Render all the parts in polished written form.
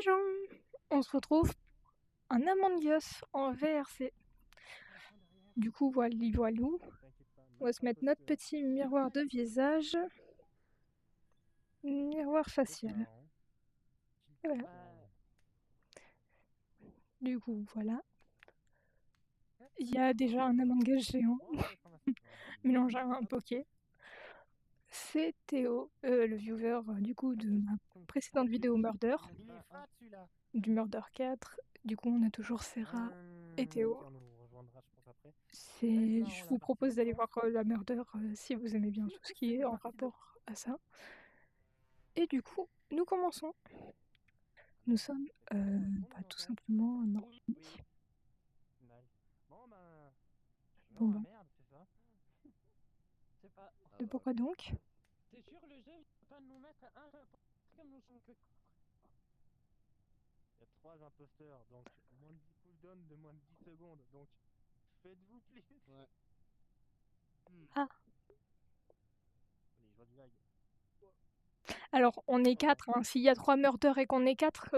gens! On se retrouve un Among Us en VRC. Du coup, voilou. On va se mettre notre petit miroir de visage. Miroir facial. Et voilà. Du coup, voilà. Il y a déjà un Among Us géant. Mélangé à un poké. C'est Théo, le viewer du coup de ma précédente vidéo Murder. Du Murder 4. Du coup, on a toujours Serra et Théo. Je vous propose d'aller voir la Murder si vous aimez bien tout ce qui est en rapport à ça. Et du coup, nous commençons. Nous sommes tout simplement en Normandie. Bon bah. Et pourquoi donc? T'es sûr le jeu il va pas nous mettre un comme nous sommes que... Il y a 3 imposteurs, donc moins de 10 cooldowns de moins de 10 secondes, donc faites-vous plaisir. Ouais. Ah. Allez, je vois du lag. Alors, on est 4, hein. S'il y a 3 meurtres et qu'on est 4,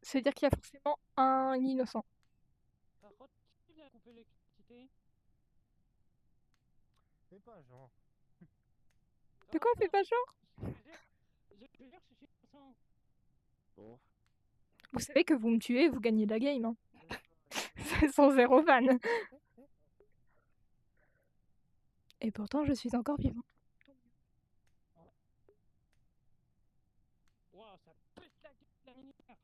ça veut dire qu'il y a forcément un innocent. Par contre, qui vient couper l'électricité? Fais pas genre. De quoi fais pas genre? Je veux dire que je suis innocent. Bon. Vous savez que vous me tuez, vous gagnez la game. Hein. Sans 0 fan. Et pourtant, je suis encore vivant. Wow, ça pète la gueule de la minière.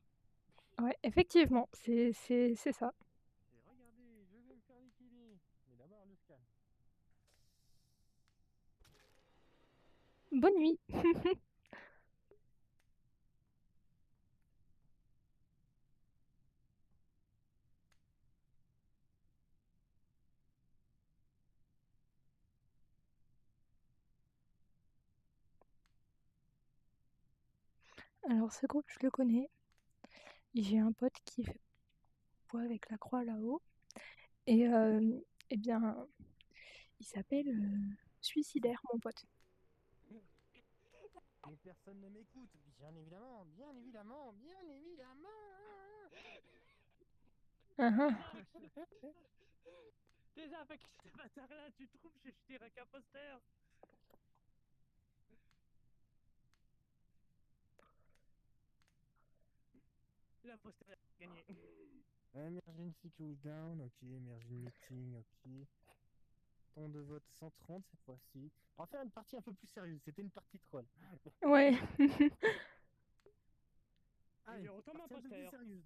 Ouais, effectivement, c'est ça. Et regardez, je vais me faire liquider. Mais d'abord le scan. Bonne nuit. Alors, ce groupe, je le connais. J'ai un pote qui fait poids avec la croix là-haut. Et eh bien, il s'appelle Suicidaire, mon pote. Mais personne ne m'écoute. Bien évidemment, bien évidemment, bien évidemment. Déjà avec ce bâtard là, tu trouves que je suis un imposteur. L'imposteur a gagné. Emergency cooldown, ok. Emergency meeting, ok. Ton de vote 130 cette fois-ci. On va faire une partie un peu plus sérieuse. C'était une partie troll. Ouais. Allez, partie un peu plus sérieuse.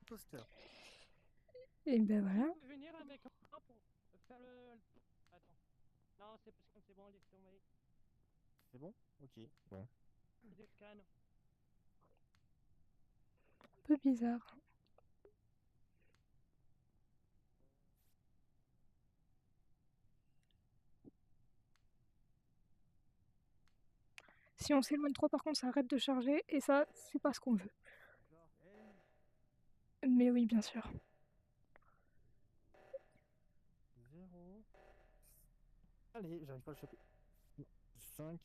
Imposteur. Et ben voilà. Tu peux venir avec moi pour faire le... Attends. Non, c'est parce que c'est bon, laisse tomber. C'est bon? Ok, bon. C'est des scans. Un peu bizarre. Si on s'éloigne trop, par contre, ça arrête de charger. Et ça, c'est pas ce qu'on veut. Mais oui, bien sûr. 0. Allez, j'arrive pas à le choper. 5.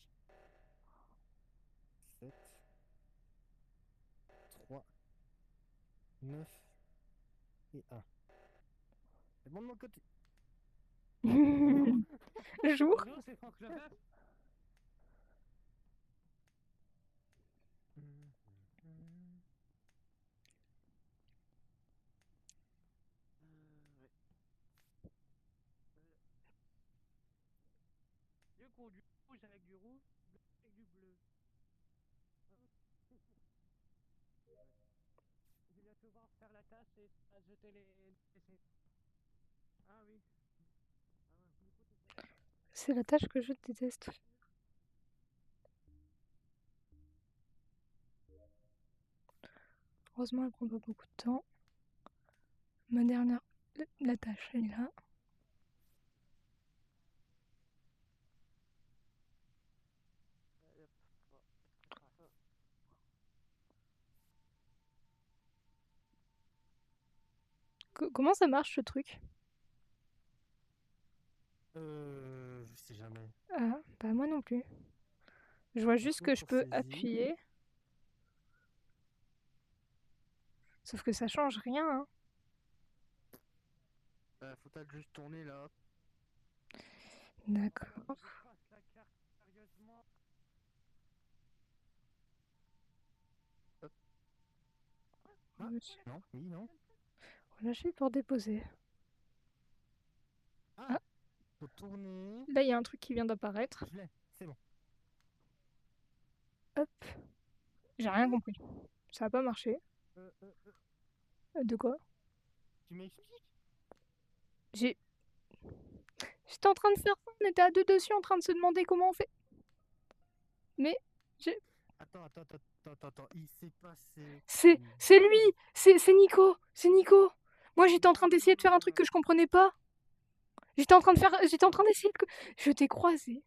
7. 3. 9. Et 1. C'est bon de mon côté. Jour. Bonjour, c'est Franck Lefebvre. Ouais. Du coup, du rouge avec du rouge, bleu avec du bleu. Je vais devoir faire la tâche et à jeter les PC. Ah oui. Ah ouais, du coup, C'est la tâche que je déteste. Heureusement, elle prend pas beaucoup de temps. Ma dernière... La tâche, elle est là. Comment ça marche, ce truc? Je sais jamais. Ah, bah moi non plus. Je vois juste que je peux appuyer. Sauf que ça change rien, hein. Faut peut-être juste tourner là. D'accord. Relâcher. Non, oui, non. Relâcher pour déposer. Ah, Faut tourner. là, il y a un truc qui vient d'apparaître. Je l'ai, c'est bon. Hop. J'ai rien compris. Ça a pas marché. De quoi? Tu m'expliques? J'étais en train de faire ça, on était à deux dessus en train de se demander comment on fait. Mais Attends, il s'est passé. c'est lui, c'est Nico, c'est Nico. Moi j'étais en train d'essayer de faire un truc que je comprenais pas. J'étais en train d'essayer de... Je t'ai croisé.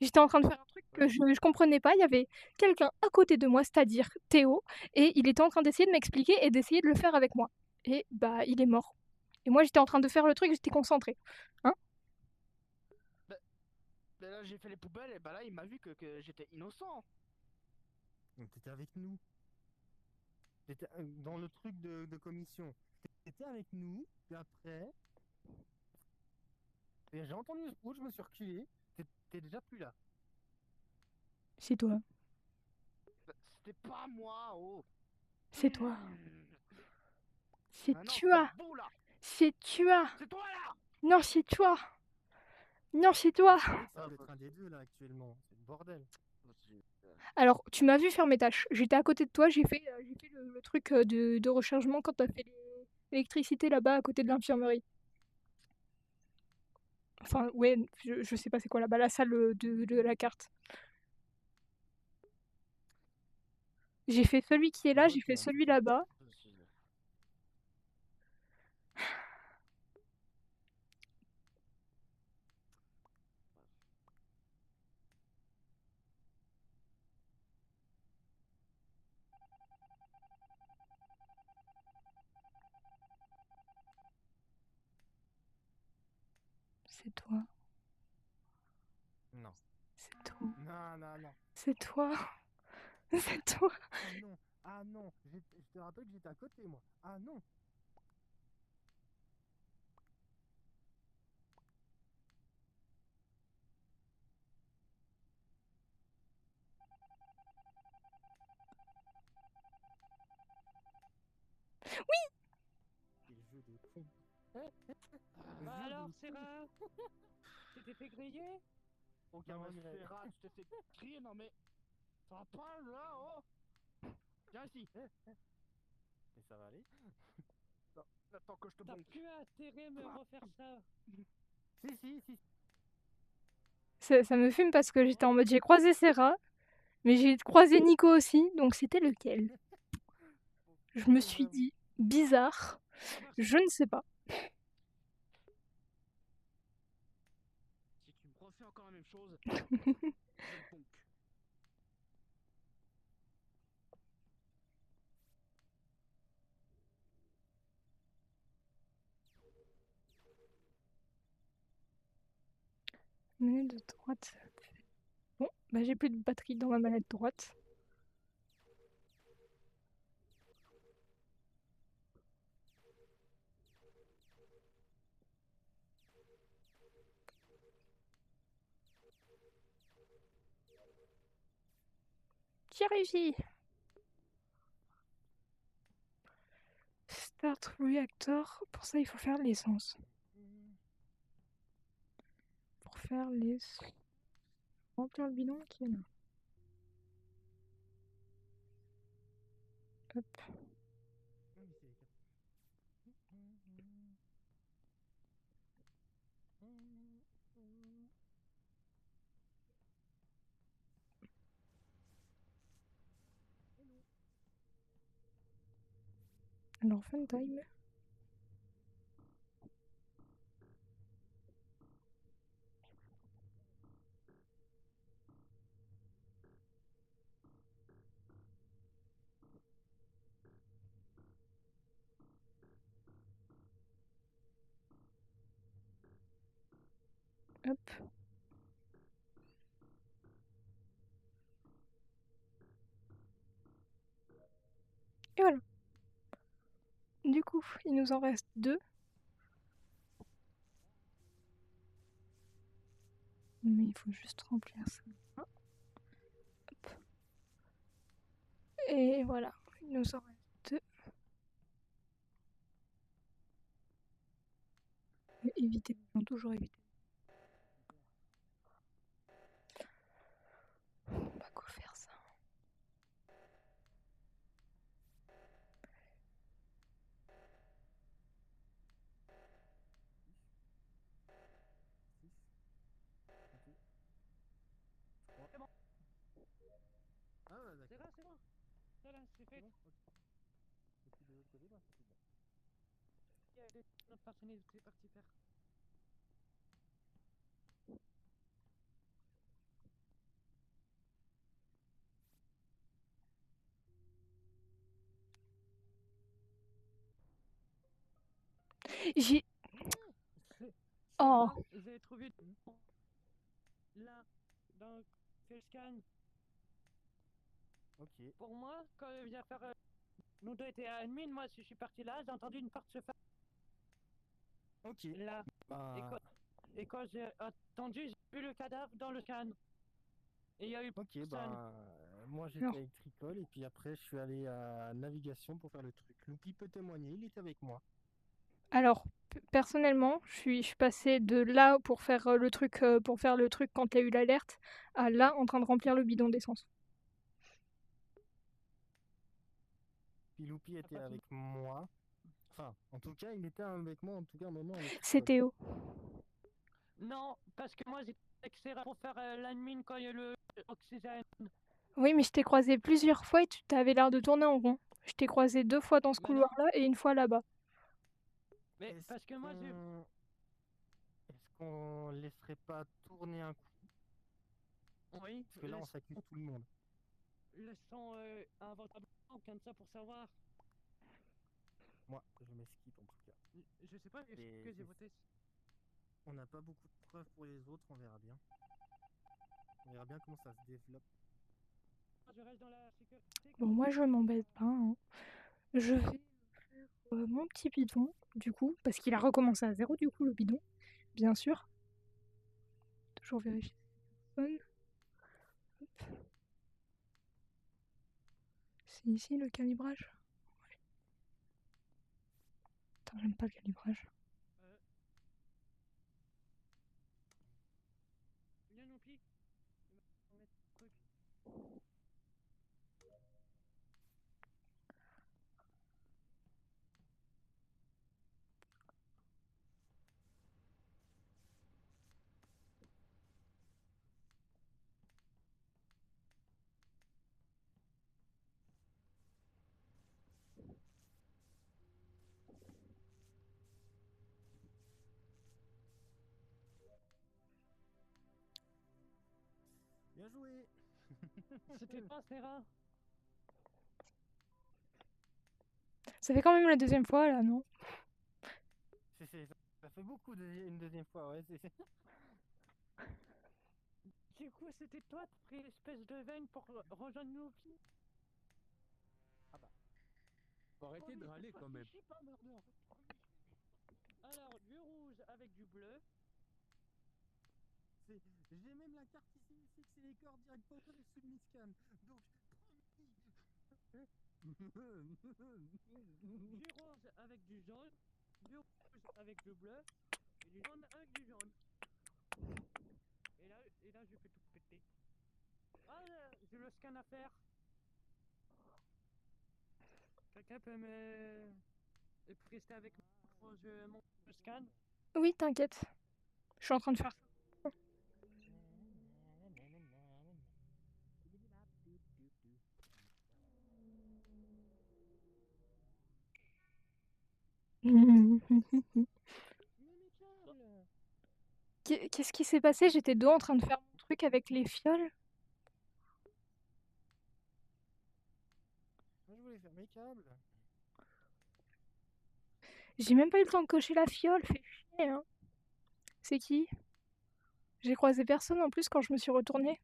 J'étais en train de faire un truc que je comprenais pas. Il y avait quelqu'un à côté de moi, c'est-à-dire Théo, et il était en train d'essayer de m'expliquer et d'essayer de le faire avec moi. Et bah il est mort. Et moi j'étais en train de faire le truc, j'étais concentrée. Hein? Ben là, j'ai fait les poubelles et bah là, il m'a vu que j'étais innocent. Donc t'étais avec nous. T'étais dans le truc de commission. T'étais avec nous, puis après. Et j'ai entendu ce bruit, je me suis reculé. T'es déjà plus là. C'est toi. C'était pas moi, oh. C'est toi. C'est Ah non, toi. vous là. C'est toi. C'est toi là. Non, c'est toi. Non, c'est toi. Ça doit être un des deux là actuellement. C'est le bordel. Alors, tu m'as vu faire mes tâches. J'étais à côté de toi, j'ai fait le truc de rechargement quand t'as fait l'électricité là-bas à côté de l'infirmerie. Enfin, ouais, je sais pas c'est quoi là-bas, la salle de la carte. J'ai fait celui qui est là, j'ai fait celui là-bas. C'est toi. Non. C'est toi. Non. C'est toi. C'est toi. Ah non. Ah non. Je te rappelle que j'étais à côté moi. Ah non. Quel jeu de con. Bah alors, Sarah, tu t'es fait griller? Aucun Non, mais regret. Ferrat, tu t'es fait crier, non mais. Ça va pas là, oh. Viens ici. Et ça va aller? Attends que je te T'as bonque. plus intérêt à me refaire ça. Si. Ça me fume parce que j'étais en mode j'ai croisé Serra, mais j'ai croisé Nico aussi, donc c'était lequel? Je me suis dit, bizarre, je ne sais pas. Si tu me refais encore la même chose, je te bonque. Manette de droite. Bon, bah j'ai plus de batterie dans ma manette droite. J'ai réussi! Start reactor. Pour ça, il faut faire l'essence. Pour faire les... Remplir le bidon qui est là. Hop. Alors, fun time. Hop. Et voilà. Du coup, il nous en reste 2. Mais il faut juste remplir ça. Hop. Et voilà, il nous en reste 2. Éviter, toujours éviter. On va quoi faire ça. Ah ouais, C'est d'accord. bon, c'est bon. Voilà, c'est fait. Bon, ok. Et puis de l'autre côté, bah, c'est bon. Il y a notre partenaire, c'est parti faire. J'ai... C'est Oh, bon, vous avez trouvé là, donc, fais le scan. Ok. Pour moi, quand il vient faire. Nous deux étaient à admin, moi, si je suis parti là, j'ai entendu une porte se faire Ok. là. Bah. Et quand j'ai attendu, j'ai vu le cadavre dans le scan. Et il y a eu Ok, personne. bah. Moi j'étais alors, avec Tricol et puis après je suis allé à Navigation pour faire le truc. Loupi peut témoigner, il était avec moi. alors, personnellement, je suis passée de là pour faire le truc quand il y a eu l'alerte, à là en train de remplir le bidon d'essence. Puis Loupi était pas avec moi. Enfin, en tout cas, il était avec moi en tout cas un moment avec C'est Tricol. Théo. Non, parce que moi, j'étais avec Serra pour faire l'admin quand il y a le oxygène. Oui, mais je t'ai croisé plusieurs fois et tu t'avais l'air de tourner en rond. Je t'ai croisé 2 fois dans ce Mais non, couloir-là et une fois là-bas. mais Est-ce parce que moi, j'ai. qu'on... Est-ce qu'on laisserait pas tourner un coup? Oui, Parce que là, on s'accuse tout le monde. laissons un vote à blanc, comme ça, pour savoir. Moi, je m'esquive en tout cas. Je sais pas ce Et que j'ai voté. on n'a pas beaucoup de preuves pour les autres, on verra bien. On verra bien comment ça se développe. Je reste dans la sécurité. Bon, moi je m'embête pas, hein. Je vais faire mon petit bidon, du coup, parce qu'il a recommencé à 0 du coup le bidon, bien sûr. Toujours vérifier personne. Hop. C'est ici le calibrage. Ouais. Attends, j'aime pas le calibrage. Viens non plus. On va mettre le truc. Bien joué. C'était pas Serra. Ça fait quand même la deuxième fois là, non? Ça fait beaucoup une deuxième fois, ouais. Du coup, c'était toi, t'as pris l'espèce de veine pour rejoindre nous. Ah bah. Faut arrêter de râler quand même. Je suis pas murder. Alors, du rouge avec du bleu. J'ai même la carte ici, fixe les corps direct power et submiscan. Donc, Du rose avec du jaune. Du rouge avec du bleu. Et du jaune avec du jaune. Et là je fais tout péter. Ah, j'ai le scan à faire. Quelqu'un peut me rester avec moi pour je monte le scan? Oui, t'inquiète. Je suis en train de faire ça. Qu'est-ce qui s'est passé? J'étais dos en train de faire mon truc avec les fioles. moi je voulais faire mes câbles. J'ai même pas eu le temps de cocher la fiole, fais chier, hein. C'est qui? J'ai croisé personne en plus quand je me suis retournée.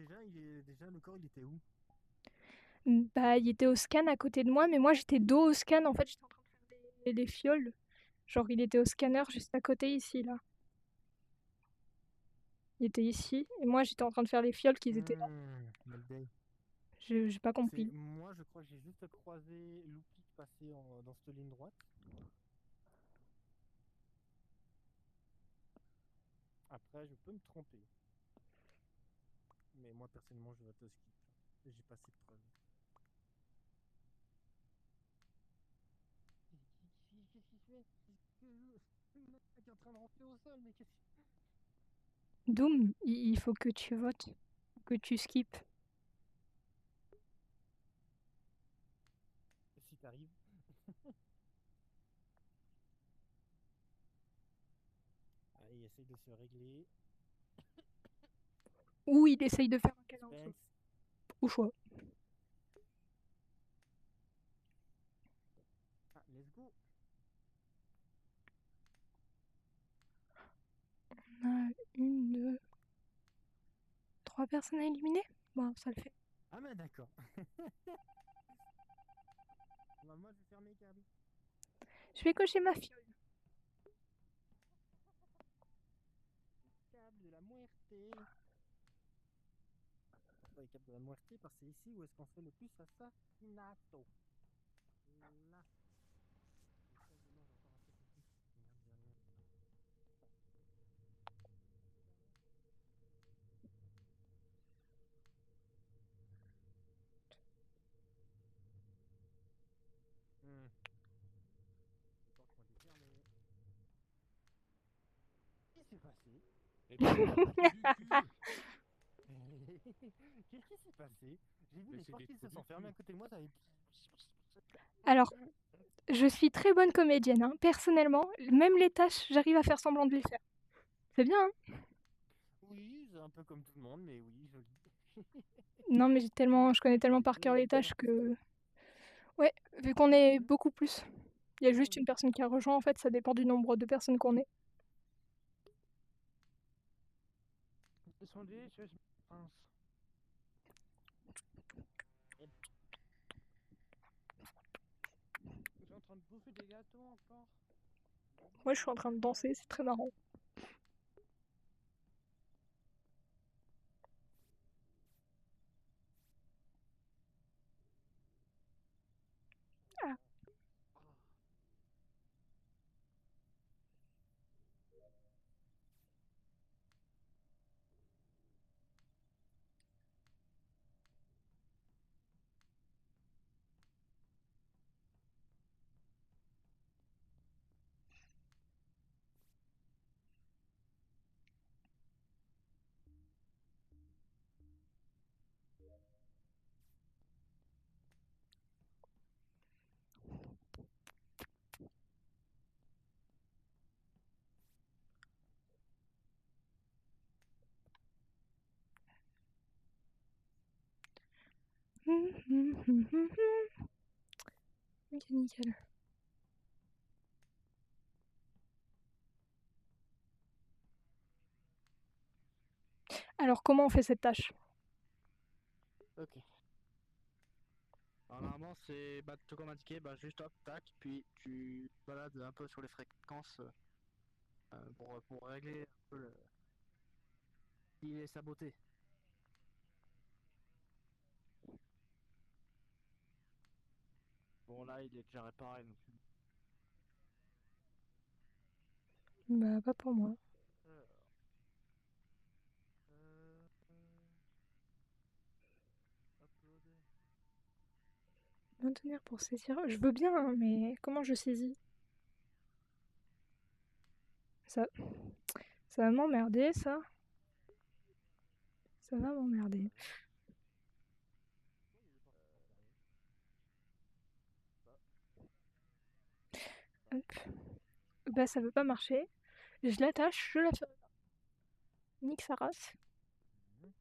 déjà le corps il était où? Bah, il était au scan à côté de moi, mais moi j'étais dos au scan, en fait, j'étais en train de faire des fioles. Genre, il était au scanner juste à côté, ici, là. Il était ici, et moi j'étais en train de faire les fioles qu'ils étaient là. Malday. J'ai pas compris. Moi je crois que j'ai juste croisé Loupi passer dans cette ligne droite. Après je peux me tromper. Mais moi personnellement je vote au skip. J'ai pas assez de preuves. Qu'est-ce qu'il fait? Le mec est en train de rentrer au sol, mais qu'est-ce qu'il... Doom, il faut que tu votes, que tu skips. Si t'arrives. Allez, il essaye de se régler. Ou il essaye de faire un câlin au sol. Spence. Au choix. Ah, let's go. On a 1, 2, 3 personnes à éliminer. Bon, ça le fait. Ah mais d'accord. Bah, moi je vais fermer Kirby. Je vais cocher ma fiole. Câble de la muerte. Pas les câbles de la muerte parce que c'est ici où est-ce qu'on fait le plus assassinato. Là. Qu'est-ce qui s'est passé? Et puis, du cul. Qu'est-ce qui s'est passé? J'ai vu Mais les c'est portes des qui se trous sont du fermées cul. à côté de moi, ça avait... Alors, je suis très bonne comédienne, hein. Personnellement, même les tâches, j'arrive à faire semblant de les faire. C'est bien, hein. Oui, c'est un peu comme tout le monde, mais oui, joli. Non, mais je connais tellement par cœur les tâches que... Ouais, vu qu'on est beaucoup plus. Il y a juste une personne qui a rejoint, en fait, ça dépend du nombre de personnes qu'on est. Ils sont délicieuses, mince. Ils sont en train de bouffer des gâteaux encore. Moi, je suis en train de danser, c'est très marrant. Ah. Ok, nickel. Alors, comment on fait cette tâche? Ok. Alors, normalement, c'est tout comme indiqué, bah juste hop, tac, puis tu balades un peu sur les fréquences pour régler un peu il est saboté. Bon, là, il est déjà réparé. Donc... Bah, pas pour moi. Alors, uploader. Maintenir pour saisir. Je veux bien, hein, mais comment je saisis? Ça va m'emmerder, ça. Ça va m'emmerder. Hop. Bah, ça veut pas marcher. Je l'attache, je la fais. Nique sa race. Ouais,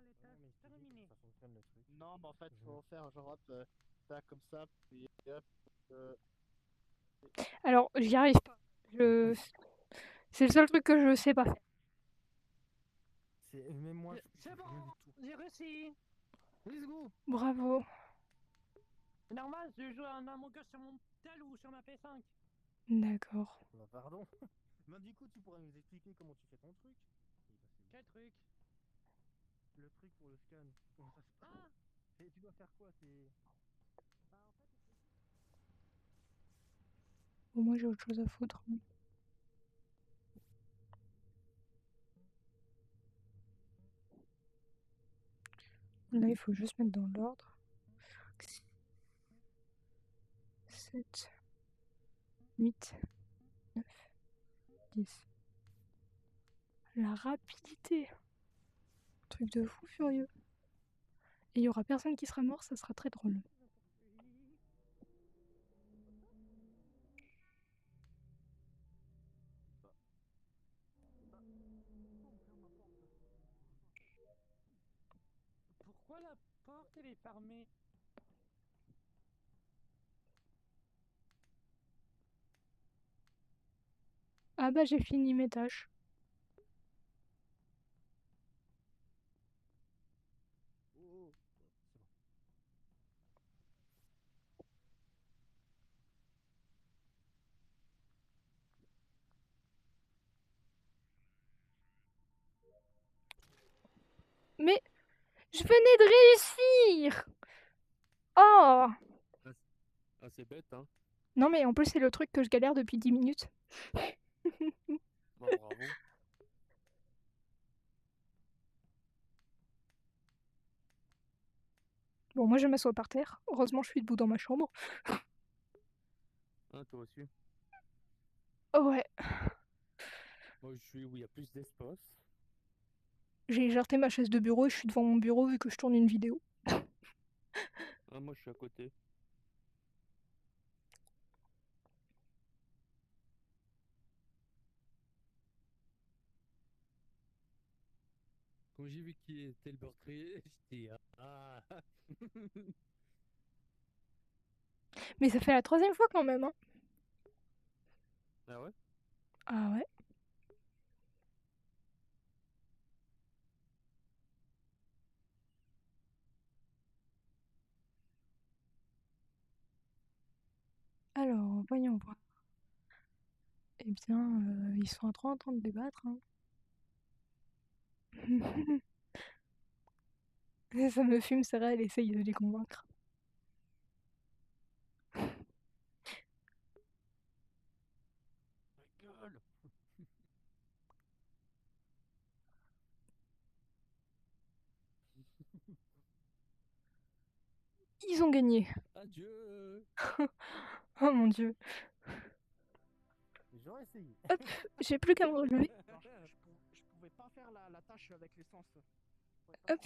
mais je te dis, terminé. Ça fonctionne le truc. Non, mais en fait, Je- faut faire genre hop, ça comme ça, puis hop. euh, Alors, j'y arrive pas. Je... C'est le seul truc que je sais pas faire. Même moi, je C'est fais bon, rien du tout. j'ai réussi. Let's go. Bravo. C'est normal, je joue à un Among Us sur mon tel ou sur ma PS5. D'accord. Bah pardon. Bah du coup, tu pourrais nous expliquer comment tu fais ton truc. Quel truc? Le truc pour le scan. Comment ça se passe? Ah, Tu dois faire quoi? bah en fait, Bon, moi, j'ai autre chose à foutre. Là, il faut juste mettre dans l'ordre. 7, 8, 9, 10. La rapidité. Truc de fou furieux. Et il y aura personne qui sera mort, ça sera très drôle. pourquoi la porte elle est fermée? Ah bah, j'ai fini mes tâches. Oh, c'est bon. Mais je venais de réussir! Oh! Ah, c'est bête, hein. Non, mais en plus, c'est le truc que je galère depuis 10 minutes. Bah, bravo. Bon, moi, je m'assois par terre. Heureusement, je suis debout dans ma chambre. Hein, toi aussi. Ouais, Moi, je suis où il y a plus d'espace. j'ai éjarté ma chaise de bureau et je suis devant mon bureau vu que je tourne une vidéo. Ah, moi, je suis à côté. Quand j'ai vu qui était le meurtrier, j'étais ah. Mais ça fait la 3e fois quand même, hein. Ah ouais? Ah ouais. Alors, voyons voir. Eh bien, ils sont à 3 en train de débattre, hein. Ça me fume, Sarah, elle essaye de les convaincre. Ma gueule! Ils ont gagné. Adieu! Oh mon dieu. J'aurais essayé. Hop, j'ai plus qu'à me relever. non, je pouvais pas faire la tâche avec l'essence. Hop.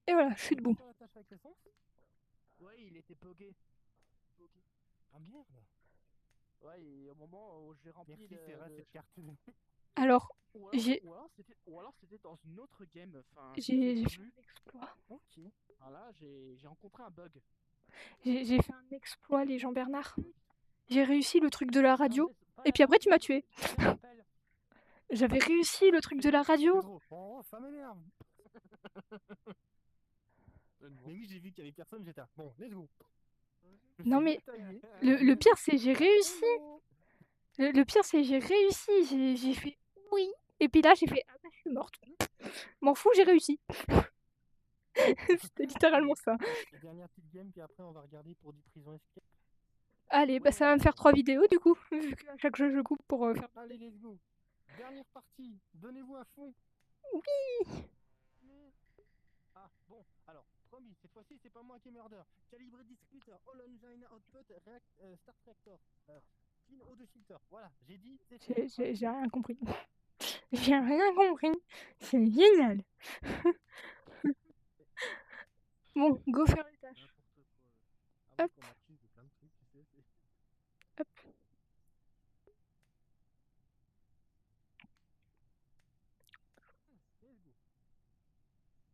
Et voilà, je suis debout. Faire la tâche avec l'essence? Ouais, il était bugué. Ah merde. Ouais, et au moment où j'ai rempli Merci, Sarah, cette carte. Alors, Ou j'ai alors c'était dans une autre game. Enfin, je j'ai sais fait plus. un exploit. Ok. Voilà, j'ai rencontré un bug. J'ai fait un exploit, les Jean Bernard. J'ai réussi le truc de la non, radio. c'est pas Et la puis après, tu porte, m'as tué. c'est bien l'appel. J'avais réussi le truc de la radio. Trop. Oh, ça m'énerve. Mais oui, j'ai vu qu'il y avait personne, j'étais là. Bon, let's go. Je Non, suis mais bataillé. le pire, c'est j'ai réussi. Oh Le pire, c'est j'ai réussi. J'ai fait oui. Et puis là, j'ai fait ah bah, je suis morte. M'en fous, j'ai réussi. C'était littéralement ça. La dernière petite game, puis après on va regarder pour du prison escape. Allez, bah ça va me faire 3 vidéos du coup. Vu qu'à chaque jeu, je coupe pour faire. Allez, let's go. Dernière partie, donnez-vous à fond. Oui. Ah, bon, alors, promis, cette fois-ci, c'est pas moi qui est murder. Calibré distributeur, All Engine Output, Start Reactor, Clean Auto Filter. Voilà, j'ai dit, c'est fait. J'ai rien compris. J'ai rien compris. C'est génial. Bon, go faire les tâches. N'importe quoi. Ah Hop. oui, qu'on m'accuse de plein de trucs, tu sais. Hop.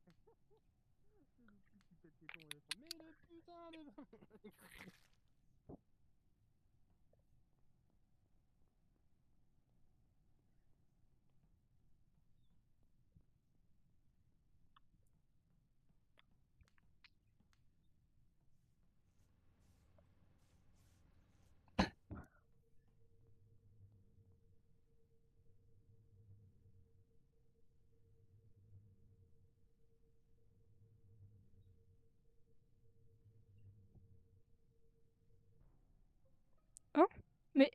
Let's go. piéton. Mais le putain de... Hein? Mais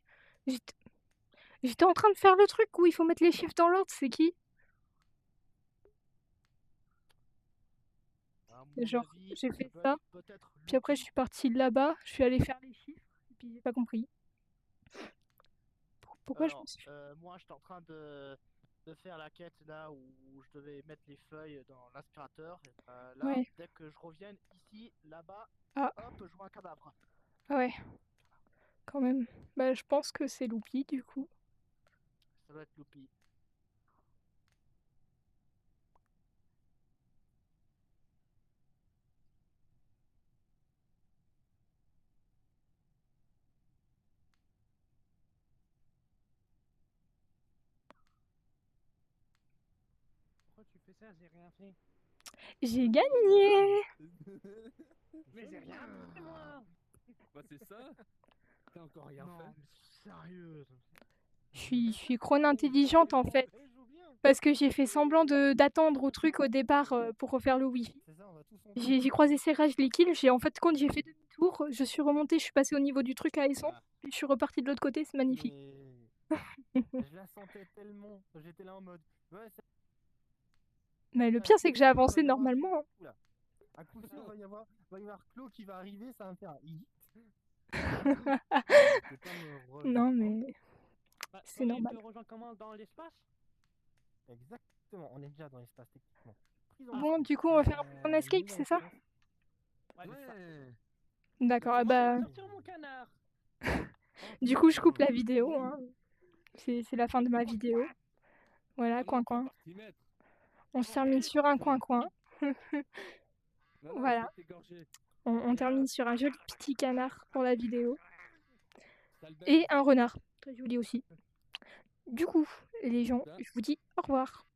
j'étais en train de faire le truc où il faut mettre les chiffres dans l'ordre, c'est qui? À mon Genre, avis, j'ai fait peut- ça, peut-être puis après je suis partie là-bas, je suis allée faire les chiffres, et puis j'ai pas compris. Pourquoi je me Alors, suis... moi, j'étais en train de faire la quête là où je devais mettre les feuilles dans l'aspirateur. Et, là, Ouais. dès que je revienne ici, là-bas, Ah, hop, je vois un cadavre. ouais, quand même. Bah, je pense que c'est Loupi, du coup. Ça doit être Loupi. Pourquoi tu fais ça? J'ai rien fait. J'ai gagné! Mais j'ai rien fait, moi! Bah c'est ça. T'as encore rien Non, fait. mais sérieux. Je suis crône intelligente, en fait. Elle joue bien. Parce que j'ai fait semblant d'attendre au truc au départ pour refaire le wifi. C'est ça, on va tous en J'ai croisé Serra, je l'ai kill. En fait, quand j'ai fait demi-tour, je suis remontée, je suis passée au niveau du truc à essence, Ah. puis je suis repartie de l'autre côté, c'est magnifique. Mais je la sentais tellement. J'étais là en mode. Ouais, Mais le pire, c'est que j'ai avancé normalement. Oula. À coup sûr, va y avoir Claude qui va arriver, ça va me faire un hit. Je peux pas me Non, mais Bah, c'est toi, il normal. te rejoint comment dans l'espace? Exactement, on est déjà dans l'espace techniquement. Prison Bon, du coup, on va faire un escape, c'est ça? Ouais, c'est ça. Ouais. D'accord, ah Moi, je bah... viens de sortir mon canard! Du coup, je coupe la vidéo. Hein. C'est la fin de ma vidéo. Voilà, Ah non, coin-coin. pas parti mettre. On se termine sur un coin-coin. Non, non, Voilà. je vais t'égorger. On termine sur un joli petit canard pour la vidéo. Sale bête. Et un renard. Très joli aussi. Du coup, les gens, Ça. je vous dis au revoir.